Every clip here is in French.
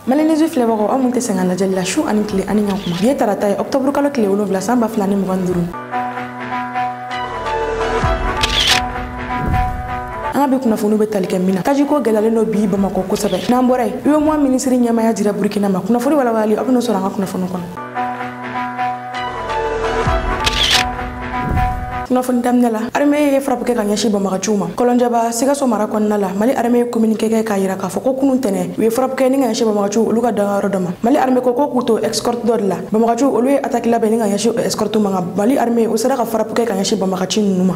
Malinizu filɛbagaw aw mun tɛ sɛgɛn lajɛli la su ani tile ani ɲakuma bi ye tarata ye octobre kalo tile 7 san 2025 an bi kunnafoni bɛ tali kɛ min na tajiko gɛlɛyalen do bi Bamakɔ kosɛbɛ n'an bɔra yen UEMOA ministre ɲɛmaya dira Burkina ma kunnafoni walawalali aw bɛn'o sɔrɔ an ka kunnafoni kɔnɔ. kunnafoni daminɛ la armée ye frappe kɛ ka ɲɛsin banbagaciw ma Kɔlɔnjɛba Sikaso mara kɔnɔna la Mali armée communiqué kɛ k'a yira k'a fɔ ko kunun tɛnɛ u ye frappe kɛ ni ka ɲɛsin banbagaciw olu ka dangayɔrɔ dɔ ma Mali armée ko k'u to escorte dɔ de la banbagaciw olu ye attaque labɛn ni ka ɲɛsin escorte ma nka Mali armée o sera ka frappe kɛ ka ɲɛsin banbagaci ninnu ma.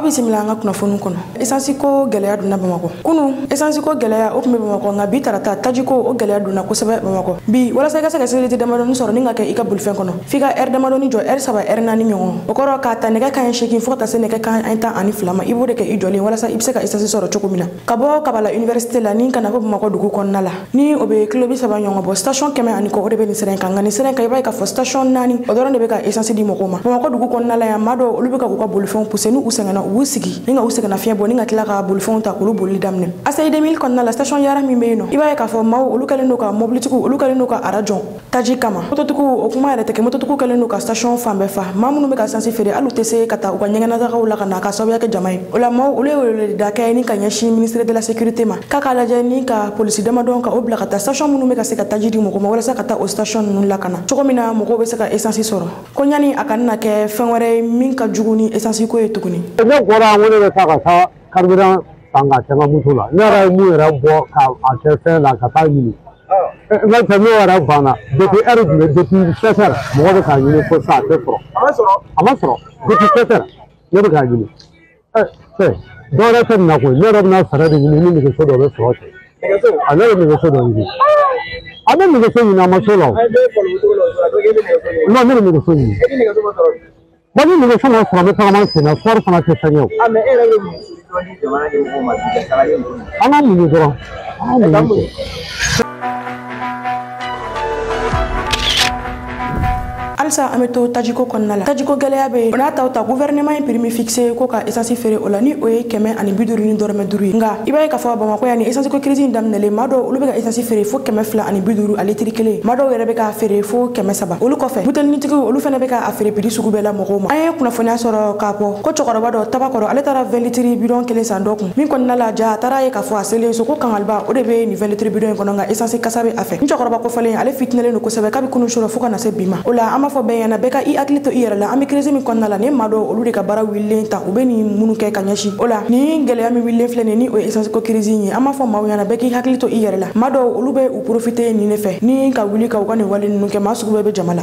Bisimila an ka kunnafoni kɔnɔ essence ko gɛlɛya donna Bamakɔ kunu essence ko gɛlɛya o tun bɛ Bamakɔ nka bi tarata tajiko o gɛlɛya donna kosɛbɛ Bamakɔ bi walasa i ka se ka sécurité damadɔni sɔrɔ ni ka kɛ i ka bolifɛn kɔnɔ f'i ka heure damadɔni jɔ heure 3 heure 4 ɲɔgɔn o kɔrɔ k'a ta nɛgɛ kanɲɛ 8 fo ka taa se nɛgɛ kanɲɛ 12 ma i b'o de kɛ i jɔlen walasa i bɛ se ka essence sɔrɔ cogo min na ka bɔ Kabala université la ni ka na fɔ Bamakɔ dugu kɔnɔna la ni o bɛ kilo 30 ɲɔgɔn bɔ station 100 ani kɔ o de bɛ nin sira in kan nka nin sira in kan i b'a ye k'a fɔ station 4 o dɔrɔn de bɛ ka essence di mɔgɔw ma Bamakɔ dugu kɔnɔna la yan maa dɔw olu bɛ ka k'u ka bolifɛnw pousser n'u sɛgɛnna u b'u sigi ni u segin na fiɲɛ bɔ ni ka tila ka bolifɛnw ta k'olu boli daminɛ ACI 2000 kɔnɔna la station yara min bɛ yen nɔ i b'a ye k'a fɔ maaw olu kɛlen don ka mobilitigiw olu kɛlen don ka arajɔn taji kama mototigiw o kuma yɛrɛ tɛ kɛ mototigiw kɛlen don ka station fan bɛɛ fa maa minnu bɛ ka essence feere hali u tɛ se ka taa u ka ɲɛgɛnnatagaw la ka na ka sababuya kɛ jama ye o la maaw olu ye weleweleda kɛ ni ka ɲɛsin ministre de la sécurité ma k'a k'a lajɛ ni ka polisi damadɔn ka o bila ka taa station minnu bɛ ka se ka taji di mɔgɔw ma walasa ka taa o station ninnu lakana cogo min na mɔgɔw bɛ se ka essence sɔrɔ ko ɲani a kana kɛ fɛn wɛrɛ ye min ka jugu ni essence ko ye tuguni. Carburant tanga cɛman muso la ne yɛrɛ ye mun yɛrɛ bɔ k'a kɛ fɛn na ka taa ɲini n ka cɛ n'o yɛrɛ banna depuis heure jumɛn depuis 16 heures mɔgɔ bɛ k'a ɲini fo sisan a tɛ sɔrɔ a ma sɔrɔ depuis 16 heures ne bɛ k'a ɲini dɔwɛrɛ tɛ nin na koyi ne yɛrɛ bɛna fɛɛrɛ de ɲini ni nɛgɛso dɔ bɛ sɔrɔ ten a ne bɛ nɛgɛso dɔ ɲini a bɛ nɛgɛso ɲini a ma so la o non ne bɛ nɛgɛso ɲini bon ni nɛgɛso ma sɔrɔ n bɛ tagama sen na soir fana tɛ fɛn ye o. An ka muɲu dɔrɔn an ka muɲu. Alisa an bɛ to tajiko kɔnɔna la tajiko gɛlɛya bɛ yen o n'a ta gouvernement ye prix fixé ko ka essence feere o la ni o ye 150 ni dɔrɔmɛ 5 ye nka i b'a ye k'a fɔ Bamakɔ yan ni essence ko crise in daminɛlen maa dɔw olu bɛ ka essence feere fo 250 a litre kelen maa dɔw yɛrɛ bɛ k'a feere fo 300 olu kɔfɛ butelinitigiw olu fana bɛ k'a feere prix sugu bɛɛ la mɔgɔw ma an ye kunnafoniya sɔrɔ k'a fɔ ko cɛkɔrɔba dɔ tabakɔrɔ ale taara 20 litre bidon kelen san dɔ kun min kɔnɔna la ja a taara ye k'a fɔ a selen so ko kangaliba o de bɛ nin 20 litre bidon in kɔnɔ nka essence kasa bɛ a fɛ ni cɛkɔrɔba kɔfɛlen ale fitinɛlen don kosɛbɛ k'a bɛ kunun sɔrɔ fo ka na se bi ma o la an b'a fɔ bɛɛ ɲɛna bɛɛ ka i hakili to i yɛrɛ la an bɛ crise min kɔnɔna la ni maa dɔw olu de ka baara wililen ta u bɛ nin minnu kɛ ka ɲɛsin o la ni gɛlɛya min wililen filɛ nin ni o ye essence ko crise in ye an b'a fɔ maaw ɲɛna bɛɛ k'i hakili to i yɛrɛ la maa dɔw olu bɛ u profiter nin de fɛ ni ka wuli ka u ka nin wale ninnu kɛ maa sugu bɛɛ bɛ jama la.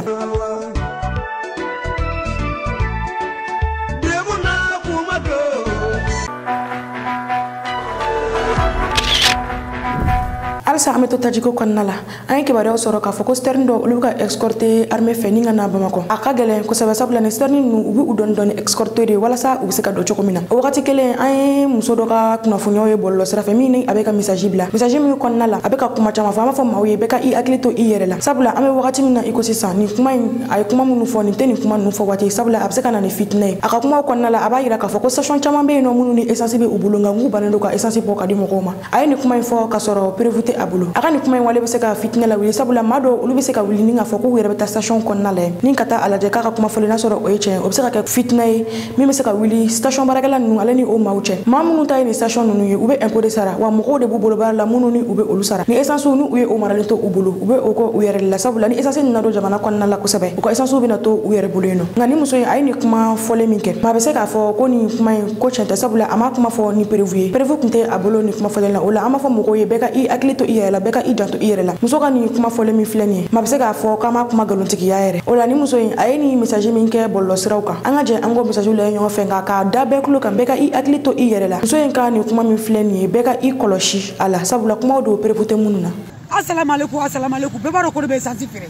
Alisa an bɛ to tajiko kɔnɔna la an ye kibaruyaw sɔrɔ k'a fɔ ko citerne dɔ olu bɛ ka escorter armée fɛ ni ka na Bamakɔ a ka gɛlɛn kosɛbɛ sabula ni citerne ninnu u bɛ u dɔɔni dɔɔni escorter de walasa u bɛ se ka don cogo min na o wagati kelen an ye muso dɔ ka kunnafoniyaw ye bɔlɔlɔ sira fɛ min ni a bɛ ka message bila message min kɔnɔna la a bɛ ka kuma caman fɔ an b'a fɔ maaw ye bɛɛ ka i hakili to i yɛrɛ la sabula an bɛ wagati min na i ko sisan nin kuma in a ye kuma minnu fɔ nin tɛ nin kuma ninnu fɔ waati sabula a bɛ se ka na ni fitinɛ ye a ka kumaw kɔnɔna la a b'a yira k'a fɔ ko station caman bɛ yen nɔ minnu ni essence bɛ u bolo nka n'u bannen don ka essence bɔ ka di mɔgɔw ma a ye nin kuma in fɔ ka sɔrɔ prévu tɛ a bolo a ka nin kuma in wale bɛ se ka fitinɛ la wuli sabula maa dɔw olu bɛ se ka wuli ni k'a fɔ k'u yɛrɛ bɛ taa station kɔnɔna la ni ka taa a lajɛ k'a ka kuma fɔlen n'a sɔrɔ o ye tiɲɛ o bɛ se ka kɛ fitinɛ ye min bɛ se ka wuli station baarakɛla ninnu ale ni o maaw cɛ maa minnu ta ye nin station ninnu ye u bɛ impôt de sara wa mɔgɔw de b'u bolo baara la minnu ni u bɛ olu sara ni essence ni u ye o maralen to u bolo u bɛ o kɔ u yɛrɛ la sabula ni essence nana don jamana kɔnɔna la kosɛbɛ u ka essence bɛna to u yɛrɛ bolo yen nɔ nka ni muso in a ye nin kuma fɔlen min kɛ maa bɛ se k'a fɔ ko nin kuma in ko tiɲɛ tɛ sabula a ma kuma fɔ ni prévu ye prévu tun tɛ a bolo nin kuma fɔlen la o la an b'a fɔ mɔgɔw ye bɛɛ ka i hakili to i yɛrɛ la bɛɛ ka i janto i yɛrɛ la muso ka nin kuma fɔlen min filɛ nin ye maa bɛ se k'a fɔ k'an ma kuma nkalontigiya yɛrɛ o la ni muso in a ye nin message min kɛ bɔlɔlɔ siraw kan an ka jɛ an k'o message lajɛ ɲɔgɔn fɛ nka k'a da bɛɛ tulo kan bɛɛ ka i hakili to i yɛrɛ la muso in ka nin kuma min filɛ nin ye bɛɛ ka i kɔlɔsi a la sabula kumaw don prévu tɛ minnu na. Assalamualaikum bɛɛ b'a dɔn ko ne bɛ essence feere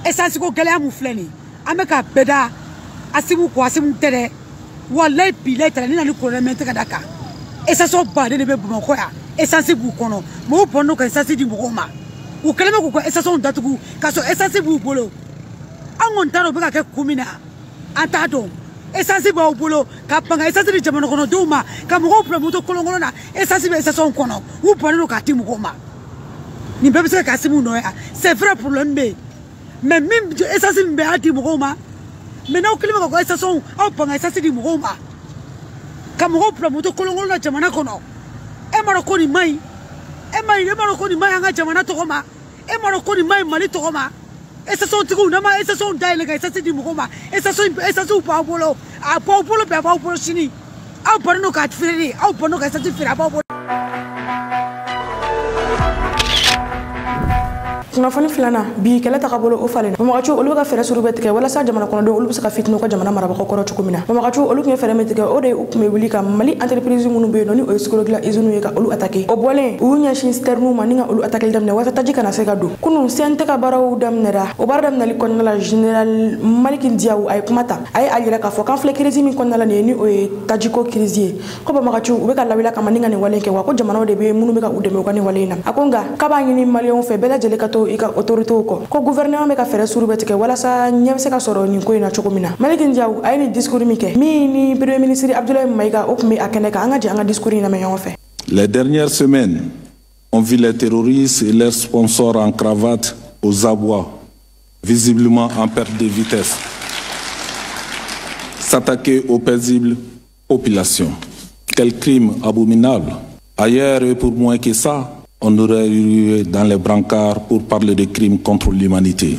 essence ko gɛlɛya mun filɛ nin ye an bɛ ka bɛɛ da Asimu ko Asimu tɛ dɛ walayi bilayi tala ni na ni problème tɛ ka da kan essence baden de bɛ Bamakɔ yan essence b'u kɔnɔ mɔgɔw bɔnnen ka essence di mɔgɔw ma u kɛlen bɛ k'u ka essence datugu k'a sɔrɔ essence b'u bolo an kɔni t'a dɔn u bɛ ka kɛ kun min na an t'a dɔn essence ba bolo ka panga essence di jamana kono duma ka mo ko moto kolongono na essence be essence on kono u pano ka timu ko ma ni bebe se ka simu no c'est vrai problème mais même essence be ati mo ko ma mais na o kilima ko essence on panga essence di mo ko ma ka mo ko moto kolongono na jamana kono e maro ko ni mai e maro ko ni mai anga jamana to ko ma e maro ko ni mai mali to ko ma essence on tiku na ma essence on dai le ka essence di mo ko ma essence on pa bolo a pa bolo be pa bolo sini a pa no ka tfiri a pa no ka essence tfiri a pa bolo kunnafoni filana bi kɛlɛ taga bolo o falen mamagacu olu ka fɛɛrɛ suru bɛ tigɛ walasa jamana kɔnɔdenw olu bɛ se ka fitini ka jamana marabagaw kɔrɔ cogo min na mamagacu olu tun ye fɛɛrɛ min tigɛ o de u tun bɛ wuli ka mali entreprise minnu bɛ yen nɔ ni o ye sukoro dilan izinu ye ka olu attaquer o bɔlen u y'u ɲɛsin sternu ma ni ka olu attaquer daminɛ walasa taji kana se ka don kunun CNT ka baaraw daminɛra o baara daminɛli kɔnɔna la général Maliki Diaw a ye kuma ta a ye a yira k'a fɔ k'an filɛ crise min kɔnɔna la nin ye ni o ye tajiko crise ye ko mamagacu u bɛ ka lawila kama ni ka nin wale kɛ wa ko jamanaw de bɛ minnu bɛ ka u dɛmɛ u ka nin wale in na a ko nka k'a b'a ɲini maliyɛnw fɛ bɛɛ lajɛlen ka to i ka autorité ko gouvernement be ka fɛɛrɛ suru bɛ tigɛ walasa ɲɛ bɛ se ka sɔrɔ nin ko in na cogo min na Maliki Diaw a ye nin discours min kɛ min ni premier ministre Abdoulaye Maïga o tun bɛ a kɛnɛ kan an ka jɛ an ka discours in lamɛn ɲɔgɔn fɛ. Les dernières semaines ont vu les terroristes et leurs sponsors en cravate aux abois, visiblement en perte de vitesse, s'attaquer aux paisibles populations. Quel crime abominable! Ailleurs et pour moins que ça, on aurait eu dans les brancards pour parler de crimes contre l'humanité.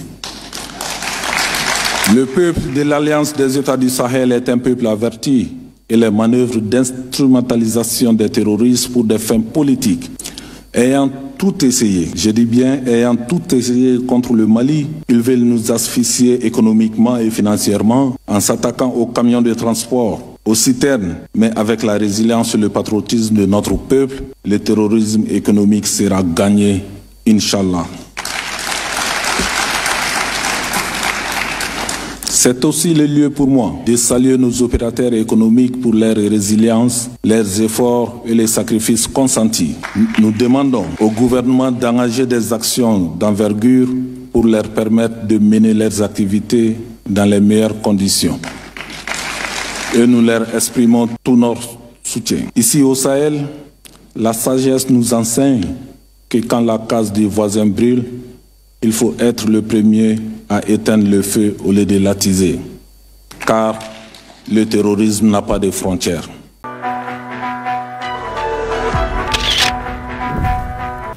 Le peuple de l'Alliance des États du Sahel est un peuple averti et les manœuvres d'instrumentalisation des terroristes pour des fins politiques, ayant tout essayé, je dis bien ayant tout essayé contre le Mali, ils veulent nous asphyxier économiquement et financièrement en s'attaquant aux camions de transport, aux citernes, mais avec la résilience et le patriotisme de notre peuple, le terrorisme économique sera gagné, Inch'Allah. C'est aussi le lieu pour moi de saluer nos opérateurs économiques pour leur résilience, leurs efforts et les sacrifices consentis. Nous demandons au gouvernement d'engager des actions d'envergure pour leur permettre de mener leurs activités dans les meilleures conditions. Et nous leur exprimons tout notre soutien. Ici au Sahel, la sagesse nous enseigne que quand la case des voisins brûle, il faut être le premier à éteindre le feu au lieu de l'attiser. Car le terrorisme n'a pas de frontières.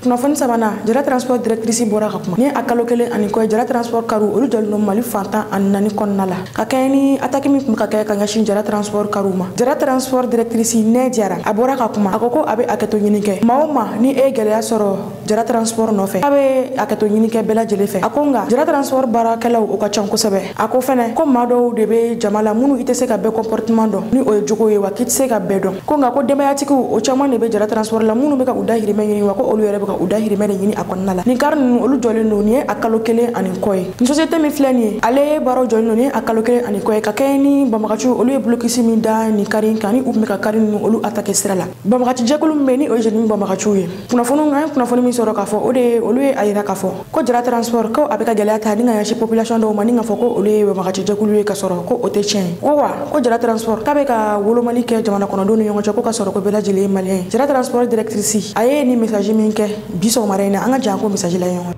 kunnafoni sabana jara transport directrice bora ka kuma ni akalo kelen ani ko jara transport karu olu jalo mali fantan ani nani konna la ka kay ni attaque mi ka kay ka ngashin jara transport karuma jara transport directrice ne jara abora ka kuma akoko abe aketo nyini ke maoma ni e gele asoro jara transport no fe abe aketo nyini ke bela jele fe akonga jara transport bara kala o ka chanko sebe ako fene ko mado de be jamala munu ite se ka be comportement do ni o jogo ye wa kit se ka be do ko nga ko dema yatiku o chama ne be jara transport la munu be ka udahiri me wa ko olu yere ka udahiri mede yini akonna la ni karnu olu jole no ni akalo kele ani koy ni société mi flani ale baro jole no ni akalo kele ani koy ka kayni bamakachu olu e bloquer mi da ni karin kani u me ka karin olu attaquer sirala bamakachu jekulu meni o jeni bamakachu ye kuna fonu mi soro ka fo ode olu e ayira ka fo ko jara transport ko abeka galata ni nga yashi population do mani nga fo ko olu e bamakachu jekulu e ka soro ko ote chen ko jara transport ka be ka wolo mali ke jamana kono do no yongo ko ka soro ko bela jele malien jara transport directrice aye ni message min ke biso marena anga janko message la yon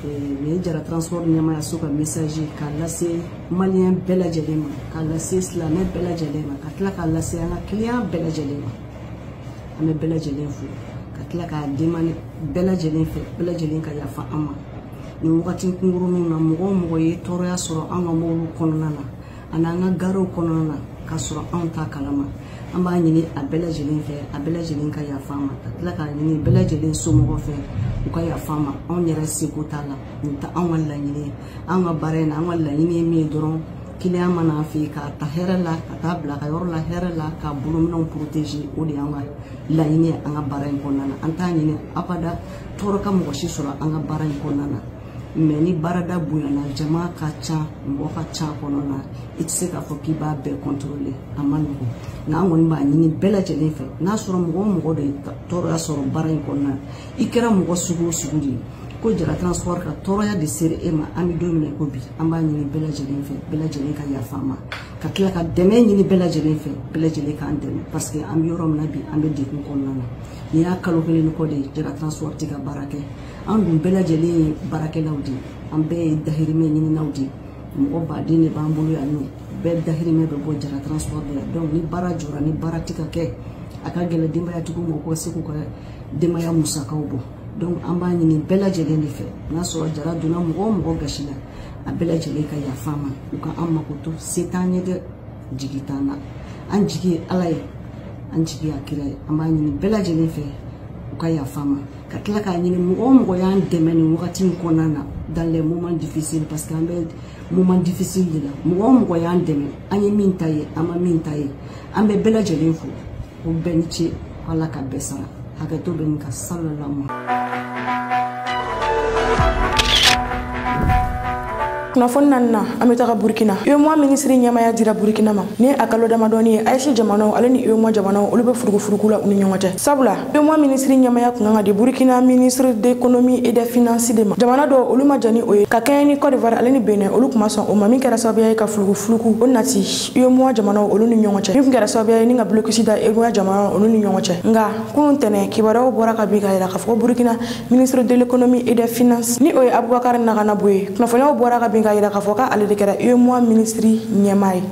me jara transport nyama ya suka message ka lase malien bela jelema ka lase islamé bela jelema ka tla ka lase anga client bela jelema ame bela jelen fu ka tla ka demande bela jelen fe bela jelen ka ya fa ama ni wakati nguru min na mo ye toro ya soro anga mo konona na ananga garo konona ka soro anta kalama amba nyini abela jelen fe abela jelen ka ya fama la ka nyini bela jelen so mo fe ko ya fama on yera sikutala nta an wala nyini an ga barena an wala nyini mi doron kiliya mana fi ka ta herala ka ta bla ka yorla herala ka buluminon protéger o de an la nyini an ga baren konana an ta nyini apada toro ka mo shi sura an ga baren konana meni barada buyana jama ka cha mbo ka cha konona itse ka fo ki ba be contrôler amanu na ngoni ba nyini bela jele fe na soro mo de toro ya soro baran konna ikera mo sugu sugudi ko jara transport ka toro ya de sere ema ami domine ko bi amba nyini bela jele fe bela jele ka ya fama ka tila ka dɛmɛ ɲini bɛɛ lajɛlen fɛ bɛɛ lajɛlen k'an dɛmɛ parce que an bɛ yɔrɔ min na bi an bɛ degun kɔnɔna na ni y'a kalo kelen kɔ de Jara Transport tɛ ka baara kɛ an dun bɛɛ lajɛlen ye baarakɛlaw de an bɛɛ ye dahirimɛ ɲininaw de mɔgɔ baden de b'an bolo yan nɔ bɛɛ dahirimɛ bɛ bɔ Jara Transport de la donc ni baara jɔra ni baara tɛ ka kɛ a ka gɛlɛn denbayatigiw ma u ka se k'u ka denbaya musakaw bɔ donc an b'a ɲini bɛɛ lajɛlen de fɛ n'a sɔrɔ Jara donna mɔgɔ o mɔgɔ gasi la a bɛɛ lajɛlen ka yafa an ma u ka an mako to se t'an ye dɛ jigi t'an na an jigi ye Ala ye an jigi ye Kira ye an b'a ɲini bɛɛ lajɛlen fɛ u ka yafa an ma ka tila k'a ɲini mɔgɔ o mɔgɔ y'an dɛmɛ nin wagati in kɔnɔna na dans les moments difficiles parce que an bɛ moment difficile de la mɔgɔ o mɔgɔ y'an dɛmɛ an ye min ta ye an ma min ta ye an bɛ bɛɛ lajɛlen fo ko bɛɛ ni ce Ala ka bɛɛ sara hakɛto bɛ nin ka sallallahu kunnafoni na an bɛ taga Burkina UEMOA minisiri ɲɛmaya dira Burkina ma ni a kalo damadɔni ye Ayise jamanaw ale ni UEMOA jamanaw olu bɛ furugufurugu la u ni ɲɔgɔn cɛ sabula UEMOA minisiri ɲɛmaya kun kan ka di Burkina ministre d'économie et des finances de ma jamana dɔ olu ma jani o ye ka kɛɲɛ ni Côte d'Ivoire ale ni Benin olu kuma sɔn o ma min kɛra sababu ye ka furugufurugu o nati UEMOA jamanaw olu ni ɲɔgɔn cɛ min kun kɛra sababu ye ni ka blocus da UEMOA jamanaw olu ni ɲɔgɔn cɛ nka kunun tɛnɛ kibaruyaw bɔra ka bin ka yira k'a fɔ ko Burkina ministre de l'économie et des finances ni o ye Abubakar Naganabo ye kunnafoniyaw bɔra ka bin ka yira k'a fɔ ka ale de kɛra UEMOA ministri ɲɛmaa ye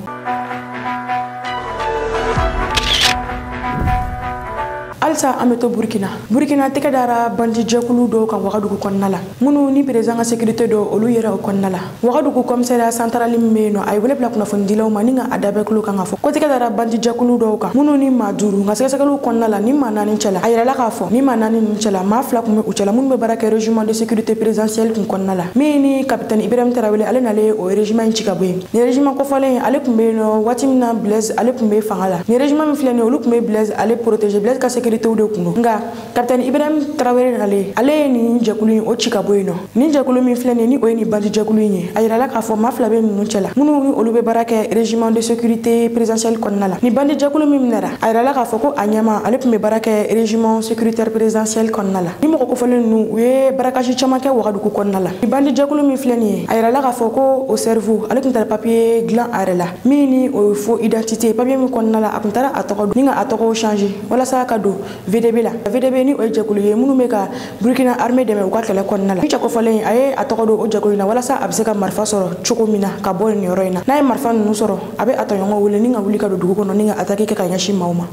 alisa an bɛ to Burkina tɛgɛ dara bandi jɛkulu dɔw kan Wagadugu kɔnɔna la minnu ni président ka sécurité dɔ olu yɛrɛ o kɔnɔna la Wagadugu commissariat central min bɛ yen nɔ a ye wele bila kunnafonidilaw ma ni ka a dabɛkulo kan ka fɔ ko tɛgɛ dara bandi jɛkulu dɔw kan minnu ni maa 5 nka sɛgɛsɛgɛliw kɔnɔna la ni maa 4 cɛla a yirala k'a fɔ ni maa 4 ninnu cɛla maa 2 tun bɛ u cɛla minnu bɛ baara kɛ régiment de sécurité présidentielle kun kɔnɔna la min ni capitaine Ibrahim Tarawele ale nalen o régiment in ci ka bɔ yen ni régiment kɔfɔlen ale tun bɛ yen nɔ waati min na Blaise ale tun bɛ fanga la ni régiment min filɛ nin ye olu tun bɛ Blaise ale protéger Blaise ka sécurité de kun don nka capitaine Ibrahim Traoré ale ye nin jɛkulu in o ci ka bɔ yen nɔ nin jɛkulu min filɛ nin ye ni o ye nin bandi jɛkulu in ye a yirala k'a fɔ maa 2 bɛ ninnu cɛla minnu ni olu bɛ baara kɛ régiment de sécurité présidentielle kɔnɔna la ni bandi jɛkulu min minɛra a yirala k'a fɔ ko a ɲɛma ale tun bɛ baara kɛ régiment sécuritaire présidentielle kɔnɔna la ni mɔgɔ kofɔlen ninnu u ye barakasi caman kɛ Wagadugu kɔnɔna la ni bandi jɛkulu min filɛ nin ye a yirala k'a fɔ ko o cerveau ale tun taara papier dilan a yɛrɛ la min ni o ye faux identité papier min kɔnɔna la a tun taara a tɔgɔ don ni ka a tɔgɔ changer walasa ka don VDB la VDB ni o ye jɛkulu ye minnu bɛ ka Burkina armée dɛmɛ u ka kɛlɛ kɔnɔna la ni cɛ kɔfɔlen a ye a tɔgɔ don o jɛkulu in na walasa a bɛ se ka marifa sɔrɔ cogo min na ka bɔ nin yɔrɔ in na n'a ye marifa ninnu sɔrɔ a bɛ a tɔɲɔgɔnw wele ni ka wuli ka don dugu kɔnɔ ni ka attaque kɛ ka ɲɛsin maaw ma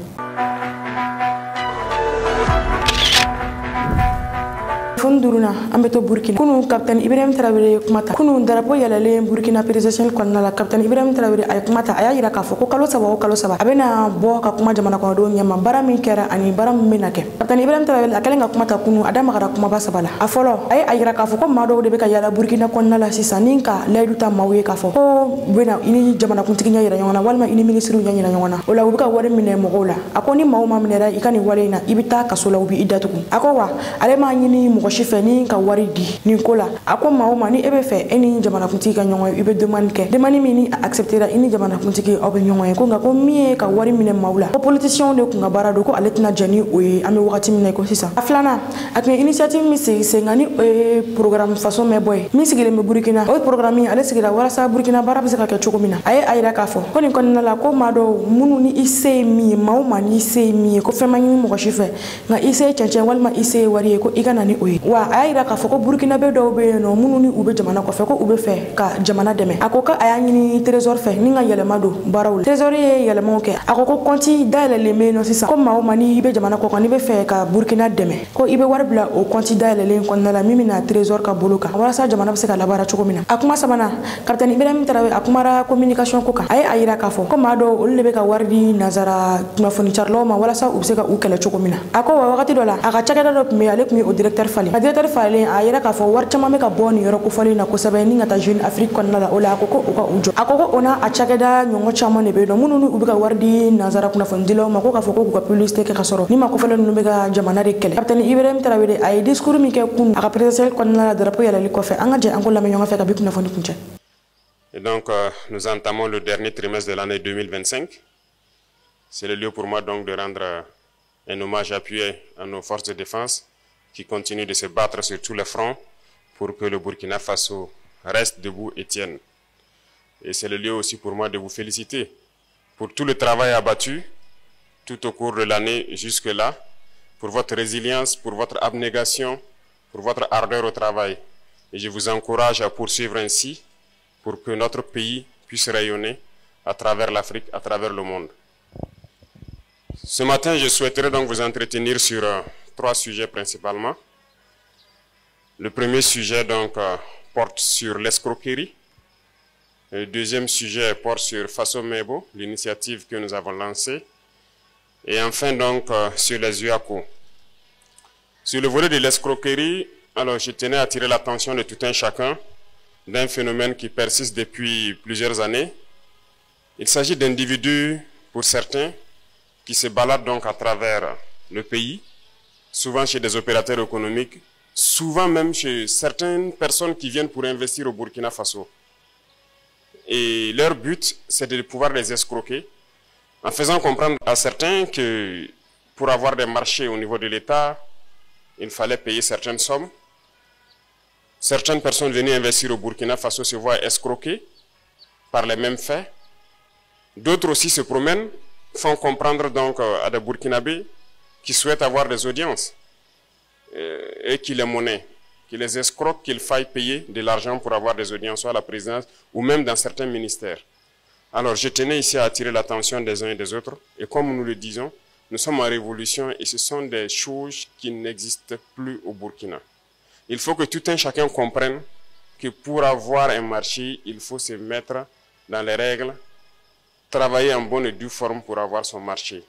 fon duruna an bɛ to Burkina kunu capitaine Ibrahim Traoré kuma ta kunu drapeau yɛlɛlen Burkina présidentielle kɔnɔna la capitaine Ibrahim Traoré a ye kuma ta a y'a yira k'a fɔ ko kalo 3 o kalo 3 a bɛna bɔ ka kuma jamana kɔnɔdenw ɲɛma baara min kɛra ani baara min bɛna kɛ capitaine Ibrahim Traoré a kɛlen ka kuma ta kunu a da magara kumaba 3 la a fɔlɔ a ye a yira k'a fɔ ko maa dɔw de bɛ ka yala Burkina kɔnɔna la sisan ni ka layidu ta maaw ye k'a fɔ ko u bɛna i ni jamanakuntigi ɲɛ yira ɲɔgɔn na walima i ni ministriw ɲɛ yira ɲɔgɔn na o la u bɛ ka wari minɛ mɔgɔw la a ko ni maaw ma minɛra i ka nin wale in na i bɛ taa kaso la u bɛ i datugu a ko wa ale m'a ɲini mɔgɔ si fɛ ni ka wari di nin ko la a ko maa o maa ni e bɛ fɛ e ni jamanakuntigi ka ɲɔgɔn ye i bɛ demande kɛ demande min ni a acceptera i ni jamanakuntigi aw bɛ ɲɔgɔn ye ko nka ko min ye ka wari minɛ maaw la ko politiciens de kun ka baara don ko ale tɛna jɛ ni o ye an bɛ wagati min na ko sisan a filanan a tun ye initiative min sigi sen kan ni o ye programme façon mɛn bɔ ye min sigilen bɛ Burkina o programme ale sigira walasa Burkina baara bɛ se ka kɛ cogo min na a ye a yira k'a fɔ ko nin kɔnɔna la ko maa dɔw minnu ni i se ye min ye maa o maa ni i se ye min ye ko fɛn ma ɲini mɔgɔ si fɛ nka i se ye cɛncɛn walima i se ye wari ye ko i ka na ni o ye wa a y'a yira k'a fɔ ko Burkina bɛ dɔw bɛ yen nɔ minnu ni u bɛ jamana kɔfɛ ko u bɛ fɛ ka jamana dɛmɛ a ko a y'a ɲini trésor fɛ ni ka yɛlɛma don baaraw la trésor ye yɛlɛmaw kɛ a ko compte dayɛlɛlen bɛ yen nɔ sisan ko maa o maa ni i bɛ jamana kɔ kan n'i bɛ fɛ ka Burkina dɛmɛ ko i bɛ wari bila o compte dayɛlɛlen kɔnɔna la min bɛna trésor ka bolo kan walasa jamana bɛ se ka labaara cogo min na a kuma sabanan capitaine Ibrahim Traoré a kumara communication ko kan a ye a yira k'a fɔ ko maa dɔw olu de bɛ ka wari di nanzara kunnafoni carilaw ma walasa u bɛ se ka u kɛlɛ cogo min na a ko wa wagati dɔ la a ka cakɛda dɔ tun bɛ yen ale tun ye o directeur falen a directeur falen a yira k'a fɔ wari caman bɛ ka bɔ nin yɔrɔ kofɔlen na kosɛbɛ ni ka taa Jeune Afrique kɔnɔna la o la a ko ko u ka u jɔ a ko ko o n'a a cakɛda ɲɔgɔn caman de bɛ yen nɔ minnu ni u bɛ ka wari di nanzara kunnafonidilaw ma ko k'a fɔ ko k'u ka publicité kɛ ka sɔrɔ ni ma kofɔlen ninnu bɛ ka jamana de kɛlɛ capitaine Ibrahim Traoré a ye discours min kɛ kun a ka présidentielle kɔnɔna la drapeau yɛlɛli kɔfɛ an ka jɛ an ko lamɛn ɲɔgɔn fɛ ka bi kunnafoni kuncɛ. Et donc, nous entamons le dernier trimestre de l'année 2025. C'est le lieu pour moi donc de rendre un hommage appuyé à nos forces de défense qui continuent de se battre sur tous les fronts pour que le Burkina Faso reste debout et tienne. Et c'est le lieu aussi pour moi de vous féliciter pour tout le travail abattu tout au cours de l'année jusque-là, pour votre résilience, pour votre abnégation, pour votre ardeur au travail. Et je vous encourage à poursuivre ainsi pour que notre pays puisse rayonner à travers l'Afrique, à travers le monde. Ce matin, je souhaiterais donc vous entretenir sur 3 sujets principalement. Le premier sujet donc porte sur l'escroquerie. Le deuxième sujet porte sur Faso Mebo, l'initiative que nous avons lancée. Et enfin donc sur les UACO. Sur le volet de l'escroquerie, alors je tenais à attirer l'attention de tout un chacun d'un phénomène qui persiste depuis plusieurs années. Il s'agit d'individus, pour certains, qui se baladent donc à travers le pays, souvent chez des opérateurs économiques, souvent même chez certaines personnes qui viennent pour investir au Burkina Faso. Et leur but, c'est de pouvoir les escroquer, en faisant comprendre à certains que pour avoir des marchés au niveau de l'État, il fallait payer certaines sommes. Certaines personnes venues investir au Burkina Faso se voient escroquées par les mêmes faits. D'autres aussi se promènent, font comprendre donc à des Burkinabés qui souhaitent avoir des audiences et qui les monnaient, qui les escroquent, qu'il faille payer de l'argent pour avoir des audiences, soit à la présidence ou même dans certains ministères. Alors je tenais ici à attirer l'attention des uns et des autres, et comme nous le disons, nous sommes en révolution et ce sont des choses qui n'existent plus au Burkina. Il faut que tout un chacun comprenne que pour avoir un marché, il faut se mettre dans les règles, travailler en bonne et due forme pour avoir son marché.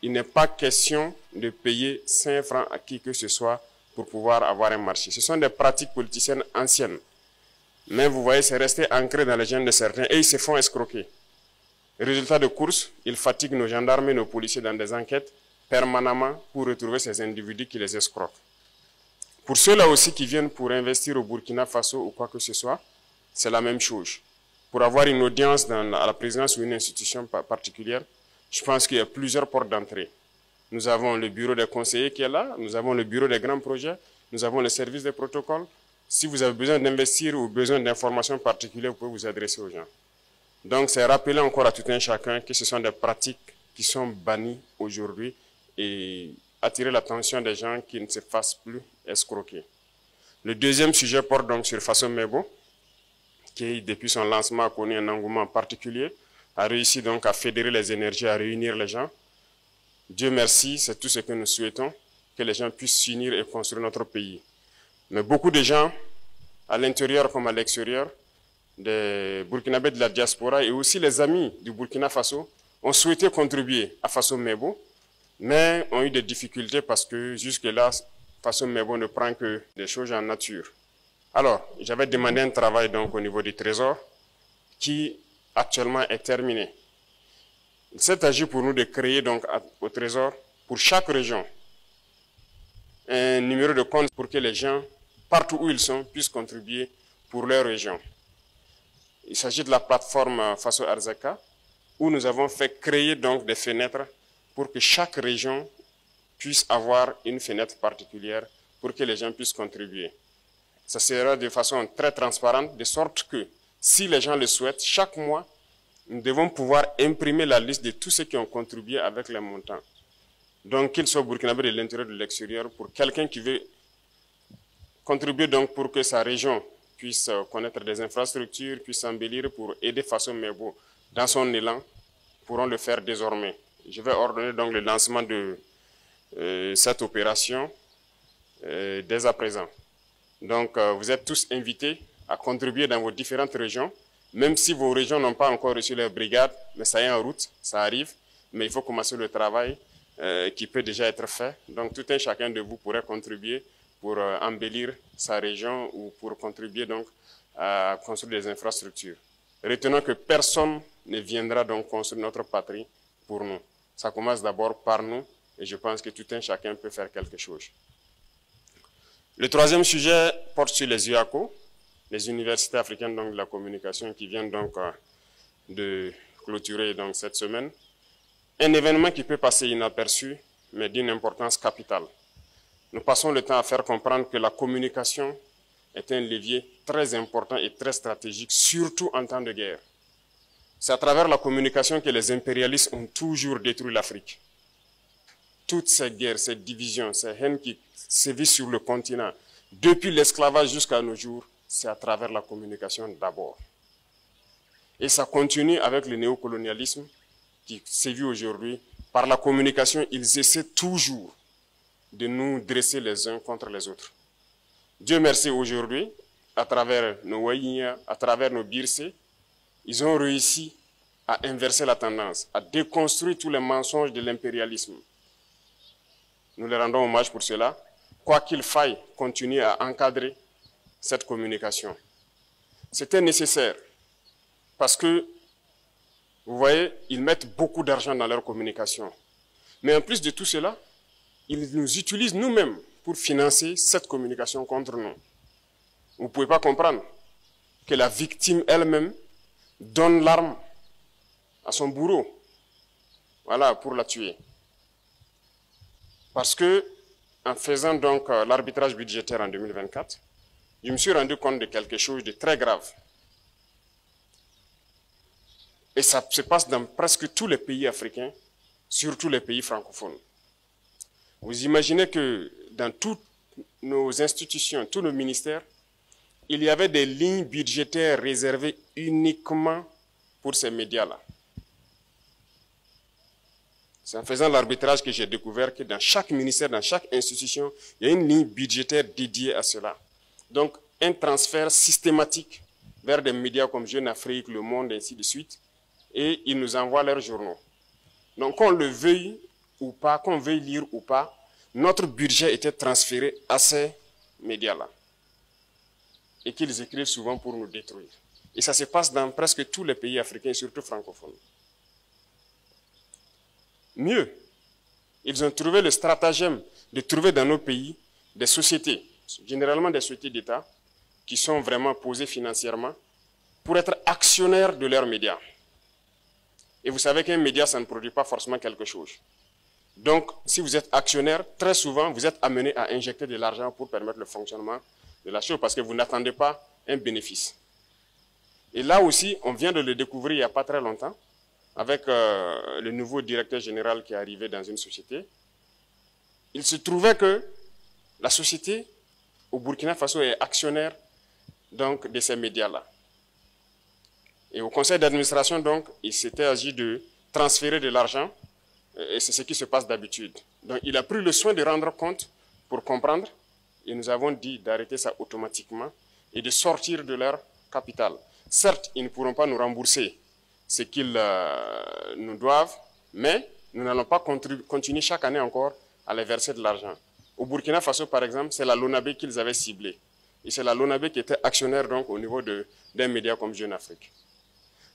Il n'est pas question de payer 5 francs à qui que ce soit pour pouvoir avoir un marché. Ce sont des pratiques politiciennes anciennes. Mais vous voyez, c'est resté ancré dans les gènes de certains et ils se font escroquer. Résultat de course, ils fatiguent nos gendarmes et nos policiers dans des enquêtes permanemment pour retrouver ces individus qui les escroquent. Pour ceux-là aussi qui viennent pour investir au Burkina Faso ou quoi que ce soit, c'est la même chose. Pour avoir une audience à la présidence ou une institution particulière, je pense qu'il y a plusieurs portes d'entrée. Nous avons le bureau des conseillers qui est là, nous avons le bureau des grands projets, nous avons le service des protocoles. Si vous avez besoin d'investir ou besoin d'informations particulières, vous pouvez vous adresser aux gens. Donc c'est rappeler encore à tout un chacun que ce sont des pratiques qui sont bannies aujourd'hui et attirer l'attention des gens qui ne se fassent plus escroquer. Le deuxième sujet porte donc sur Faso Mebo, qui depuis son lancement a connu un engouement particulier, a réussi donc à fédérer les énergies, à réunir les gens. Dieu merci, c'est tout ce que nous souhaitons, que les gens puissent s'unir et construire notre pays. Mais beaucoup de gens, à l'intérieur comme à l'extérieur, des Burkinabés de la diaspora et aussi les amis du Burkina Faso, ont souhaité contribuer à Faso Mebo, mais ont eu des difficultés parce que jusque-là, Faso Mebo ne prend que des choses en nature. Alors, j'avais demandé un travail donc au niveau du Trésor qui actuellement est terminé. Il s'est agi pour nous de créer donc au Trésor, pour chaque région, un numéro de compte pour que les gens, partout où ils sont, puissent contribuer pour leur région. Il s'agit de la plateforme Faso Arzaka, où nous avons fait créer donc des fenêtres pour que chaque région puisse avoir une fenêtre particulière pour que les gens puissent contribuer. Ça sera de façon très transparente, de sorte que si les gens le souhaitent, chaque mois, nous devons pouvoir imprimer la liste de tous ceux qui ont contribué avec les montants. Donc, qu'ils soient burkinabés de l'intérieur ou de l'extérieur, pour quelqu'un qui veut contribuer donc pour que sa région puisse connaître des infrastructures, puisse s'embellir pour aider Faso Mebo dans son élan, pourront le faire désormais. Je vais ordonner donc le lancement de cette opération dès à présent. Donc, vous êtes tous invités à contribuer dans vos différentes régions, même si vos régions n'ont pas encore reçu leur brigade, mais ça est en route, ça arrive, mais il faut commencer le travail qui peut déjà être fait. Donc, tout un chacun de vous pourrait contribuer pour embellir sa région ou pour contribuer donc à construire des infrastructures. Retenons que personne ne viendra donc construire notre patrie pour nous. Ça commence d'abord par nous et je pense que tout un chacun peut faire quelque chose. Le troisième sujet porte sur les UACO, les universités africaines donc, de la communication qui viennent donc de clôturer donc, cette semaine. Un événement qui peut passer inaperçu, mais d'une importance capitale. Nous passons le temps à faire comprendre que la communication est un levier très important et très stratégique, surtout en temps de guerre. C'est à travers la communication que les impérialistes ont toujours détruit l'Afrique. Toutes ces guerres, ces divisions, ces haines qui sévissent sur le continent, depuis l'esclavage jusqu'à nos jours, c'est à travers la communication d'abord. Et ça continue avec le néocolonialisme qui sévit aujourd'hui. Par la communication, ils essaient toujours de nous dresser les uns contre les autres. Dieu merci, aujourd'hui, à travers nos Waïnia, à travers nos Birsé, ils ont réussi à inverser la tendance, à déconstruire tous les mensonges de l'impérialisme. Nous les rendons hommage pour cela. Quoi qu'il faille, continuer à encadrer cette communication. C'était nécessaire parce que, vous voyez, ils mettent beaucoup d'argent dans leur communication. Mais en plus de tout cela, ils nous utilisent nous-mêmes pour financer cette communication contre nous. Vous ne pouvez pas comprendre que la victime elle-même donne l'arme à son bourreau, voilà, pour la tuer. Parce que, en faisant donc l'arbitrage budgétaire en 2024, je me suis rendu compte de quelque chose de très grave. Et ça se passe dans presque tous les pays africains, surtout les pays francophones. Vous imaginez que dans toutes nos institutions, tous nos ministères, il y avait des lignes budgétaires réservées uniquement pour ces médias-là. C'est en faisant l'arbitrage que j'ai découvert que dans chaque ministère, dans chaque institution, il y a une ligne budgétaire dédiée à cela. Donc, un transfert systématique vers des médias comme Jeune Afrique, Le Monde, ainsi de suite, et ils nous envoient leurs journaux. Donc, qu'on le veuille ou pas, qu'on veuille lire ou pas, notre budget était transféré à ces médias-là. Et qu'ils écrivent souvent pour nous détruire. Et ça se passe dans presque tous les pays africains, surtout francophones. Mieux, ils ont trouvé le stratagème de trouver dans nos pays des sociétés, généralement des sociétés d'État, qui sont vraiment posées financièrement pour être actionnaires de leurs médias. Et vous savez qu'un média, ça ne produit pas forcément quelque chose. Donc, si vous êtes actionnaire, très souvent, vous êtes amené à injecter de l'argent pour permettre le fonctionnement de la chose, parce que vous n'attendez pas un bénéfice. Et là aussi, on vient de le découvrir il n'y a pas très longtemps, avec le nouveau directeur général qui est arrivé dans une société. Il se trouvait que la société au Burkina Faso est actionnaire donc, de ces médias-là. Et au conseil d'administration, donc, il s'était agi de transférer de l'argent, et c'est ce qui se passe d'habitude. Donc, il a pris le soin de rendre compte pour comprendre, et nous avons dit d'arrêter ça automatiquement et de sortir de leur capital. Certes, ils ne pourront pas nous rembourser ce qu'ils nous doivent, mais nous n'allons pas continuer chaque année encore à les verser de l'argent. Au Burkina Faso, par exemple, c'est la LONABE qu'ils avaient ciblée. Et c'est la LONABE qui était actionnaire donc, au niveau d'un média comme Jeune Afrique.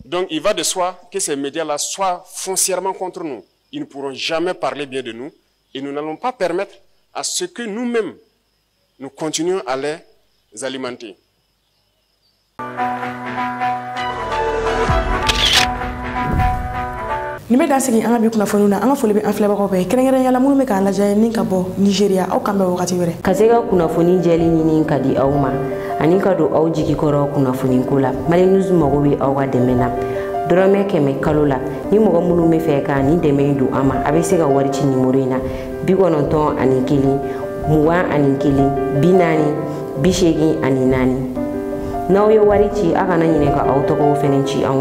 Donc il va de soi que ces médias-là soient foncièrement contre nous. Ils ne pourront jamais parler bien de nous et nous n'allons pas permettre à ce que nous-mêmes, nous continuions à les alimenter. ni be da sigi an ka bi kunnafoniw na an ka foli bɛ an filɛbagaw bɛɛ kɛrɛnkɛrɛnyala minnu bɛ k'a lajɛ ni ka bɔ Nigeria aw kan bɛ wagati wɛrɛ ka se ka kunnafoni jɛli ɲini ka di aw ma ani ka don aw jigi kɔrɔ kunnafoni ko la Mali News mago bɛ aw ka dɛmɛ na dɔrɔmɛ 100 kalo la ni mɔgɔ minnu bɛ fɛ ka ni dɛmɛ don an ma a bɛ se ka wari ci nimero in na 91 21 41 40 84 n'aw ye wari ci a kana ɲinɛ ka aw tɔgɔw fɛnɛ ci anw